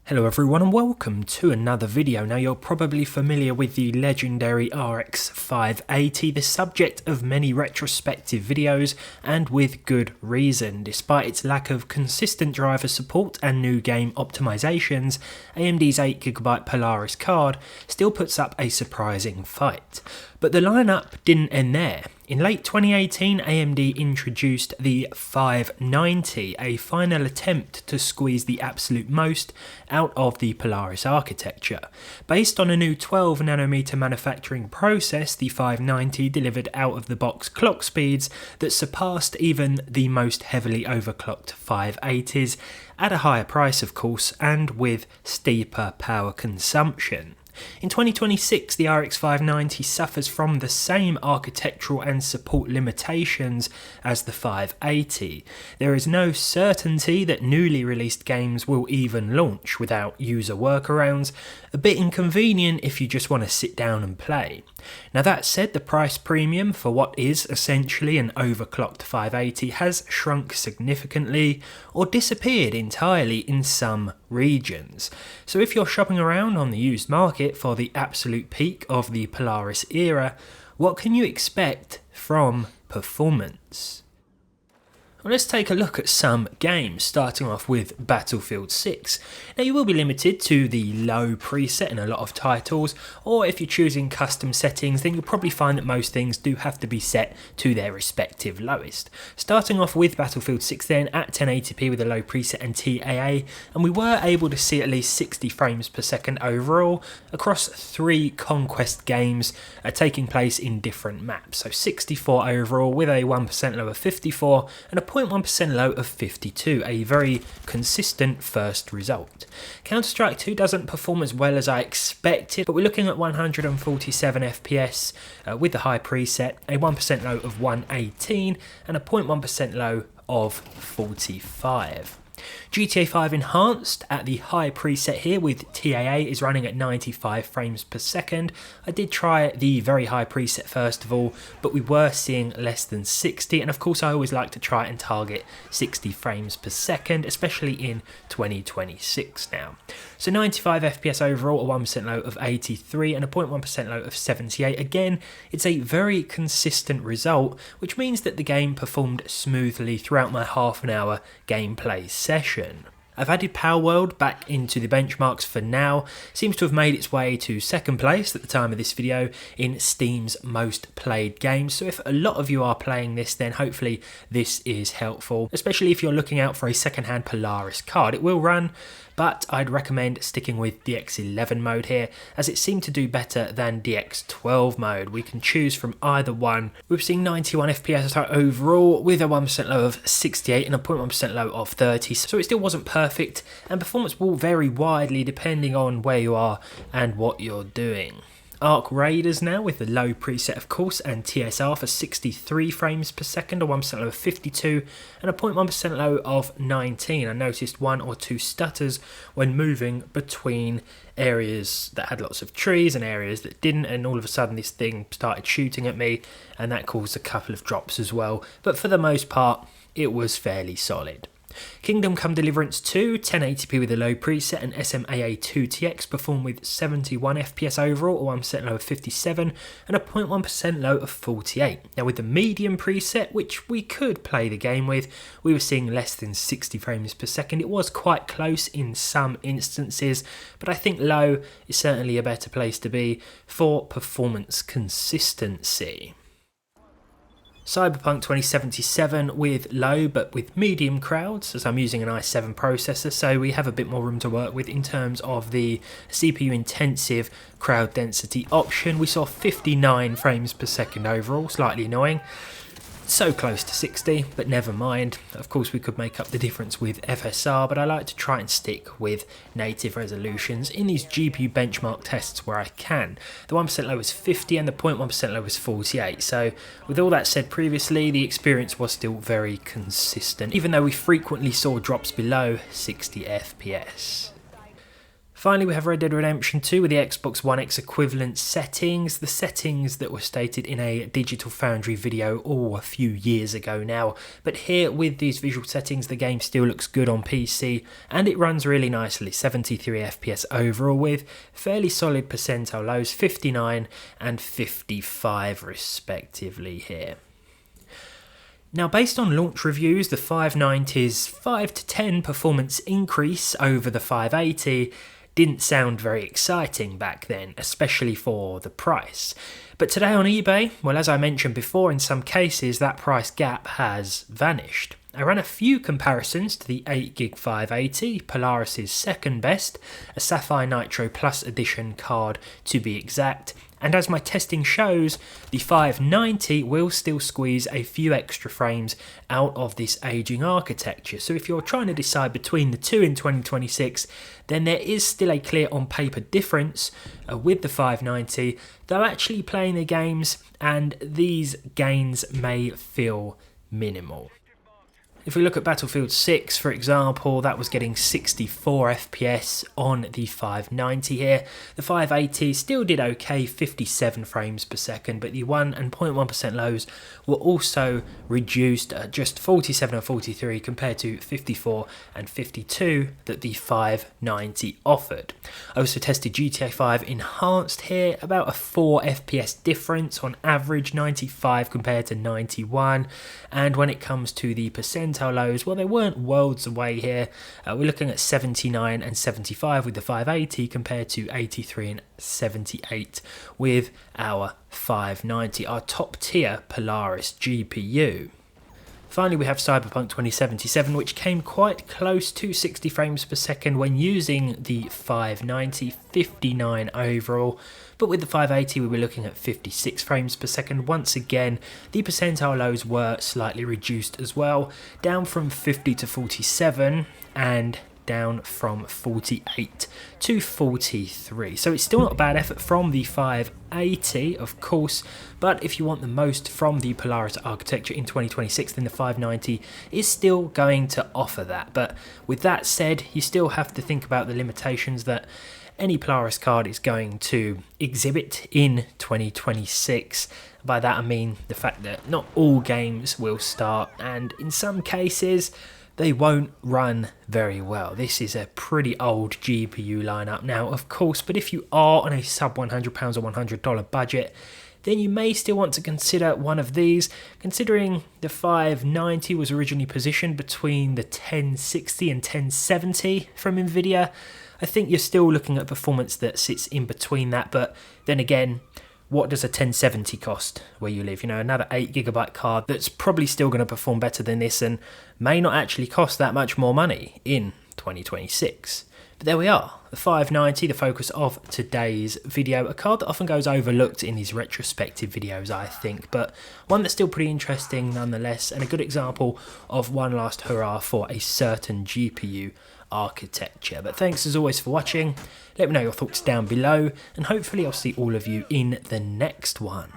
Hello everyone and welcome to another video. Now you're probably familiar with the legendary RX 580, the subject of many retrospective videos, and with good reason. Despite its lack of consistent driver support and new game optimizations, AMD's 8GB Polaris card still puts up a surprising fight. But the lineup didn't end there. In late 2018, AMD introduced the 590, a final attempt to squeeze the absolute most out of the Polaris architecture. Based on a new 12nm manufacturing process, the 590 delivered out-of-the-box clock speeds that surpassed even the most heavily overclocked 580s, at a higher price of course, and with steeper power consumption. In 2026, the RX 590 suffers from the same architectural and support limitations as the 580. There is no certainty that newly released games will even launch without user workarounds, a bit inconvenient if you just want to sit down and play. Now that said, the price premium for what is essentially an overclocked 580 has shrunk significantly or disappeared entirely in some regions. So if you're shopping around on the used market for the absolute peak of the Polaris era, what can you expect from performance? Well, let's take a look at some games, starting off with Battlefield 6. Now you will be limited to the low preset in a lot of titles, or if you're choosing custom settings then you'll probably find that most things do have to be set to their respective lowest. Starting off with Battlefield 6 then at 1080p with a low preset and TAA, and we were able to see at least 60 frames per second overall across 3 Conquest games taking place in different maps. So 64 overall with a 1% low of 54 and a 0.1% low of 52, a very consistent first result. Counter-Strike 2 doesn't perform as well as I expected, but we're looking at 147 FPS with the high preset, a 1% low of 118 and a 0.1% low of 45. GTA 5 Enhanced at the high preset here with TAA is running at 95 frames per second. I did try the very high preset first of all, but we were seeing less than 60, and of course I always like to try and target 60 frames per second, especially in 2026 now. So 95 FPS overall, a 1% low of 83 and a 0.1% low of 78. Again, it's a very consistent result, which means that the game performed smoothly throughout my half an hour gameplay session. I've added Palworld back into the benchmarks for now. Seems to have made its way to second place at the time of this video in Steam's most played games. So if a lot of you are playing this, then hopefully this is helpful, especially if you're looking out for a second-hand Polaris card. It will run, but I'd recommend sticking with DX11 mode here, as it seemed to do better than DX12 mode. We can choose from either one. We've seen 91 FPS overall with a 1% low of 68 and a 0.1% low of 30, so it still wasn't perfect, and performance will vary widely depending on where you are and what you're doing. Arc Raiders now with the low preset of course and TSR for 63 frames per second, a 1% low of 52 and a 0.1% low of 19. I noticed 1 or 2 stutters when moving between areas that had lots of trees and areas that didn't, and all of a sudden this thing started shooting at me and that caused a couple of drops as well, but for the most part it was fairly solid. Kingdom Come Deliverance 2, 1080p with a low preset and SMAA2TX performed with 71 FPS overall, a 1% low of 57 and a 0.1% low of 48. Now with the medium preset, which we could play the game with, we were seeing less than 60 frames per second. It was quite close in some instances, but I think low is certainly a better place to be for performance consistency. Cyberpunk 2077 with low but with medium crowds, as I'm using an i7 processor, so we have a bit more room to work with in terms of the CPU intensive crowd density option. We saw 59 frames per second overall, slightly annoying. So close to 60, but never mind. Of course we could make up the difference with FSR, but I like to try and stick with native resolutions in these GPU benchmark tests where I can. The 1% low was 50 and the 0.1% low was 48, so with all that said previously, the experience was still very consistent, even though we frequently saw drops below 60 FPS. Finally, we have Red Dead Redemption 2 with the Xbox One X equivalent settings, the settings that were stated in a Digital Foundry video a few years ago now. But here with these visual settings, the game still looks good on PC and it runs really nicely, 73 FPS overall with fairly solid percentile lows, 59 and 55 respectively here. Now, based on launch reviews, the 590's 5 to 10 performance increase over the 580 didn't sound very exciting back then, especially for the price. But today on eBay, well, as I mentioned before, in some cases that price gap has vanished. I ran a few comparisons to the 8GB 580, Polaris' second best, a Sapphire Nitro Plus Edition card to be exact, and as my testing shows, the 590 will still squeeze a few extra frames out of this aging architecture. So if you're trying to decide between the two in 2026, then there is still a clear on paper difference with the 590, though actually playing the games and these gains may feel minimal. If we look at Battlefield 6, for example, that was getting 64 FPS on the 590 here. The 580 still did okay, 57 frames per second, but the 1 and 0.1% lows were also reduced at just 47 and 43 compared to 54 and 52 that the 590 offered. I also tested GTA 5 Enhanced here, about a 4 FPS difference on average, 95 compared to 91, and when it comes to the percentile lows, well, they weren't worlds away here. We're looking at 79 and 75 with the 580 compared to 83 and 78 with our 590, our top tier Polaris GPU. Finally, we have Cyberpunk 2077, which came quite close to 60 frames per second when using the 590, 59 overall, but with the 580 we were looking at 56 frames per second. Once again, the percentile lows were slightly reduced as well, down from 50 to 47 and down from 48 to 43. So it's still not a bad effort from the 580, of course, but if you want the most from the Polaris architecture in 2026, then the 590 is still going to offer that. But with that said, you still have to think about the limitations that any Polaris card is going to exhibit in 2026. By that I mean the fact that not all games will start, and in some cases they won't run very well. This is a pretty old GPU lineup now, of course, but if you are on a sub £100 or $100 budget, then you may still want to consider one of these. Considering the 590 was originally positioned between the 1060 and 1070 from Nvidia, I think you're still looking at performance that sits in between that, but then again, what does a 1070 cost where you live? You know, another 8GB card that's probably still going to perform better than this and may not actually cost that much more money in 2026. But there we are, the 590, the focus of today's video, a card that often goes overlooked in these retrospective videos, I think, but one that's still pretty interesting nonetheless, and a good example of one last hurrah for a certain GPU architecture. But thanks as always for watching. Let me know your thoughts down below, and hopefully I'll see all of you in the next one.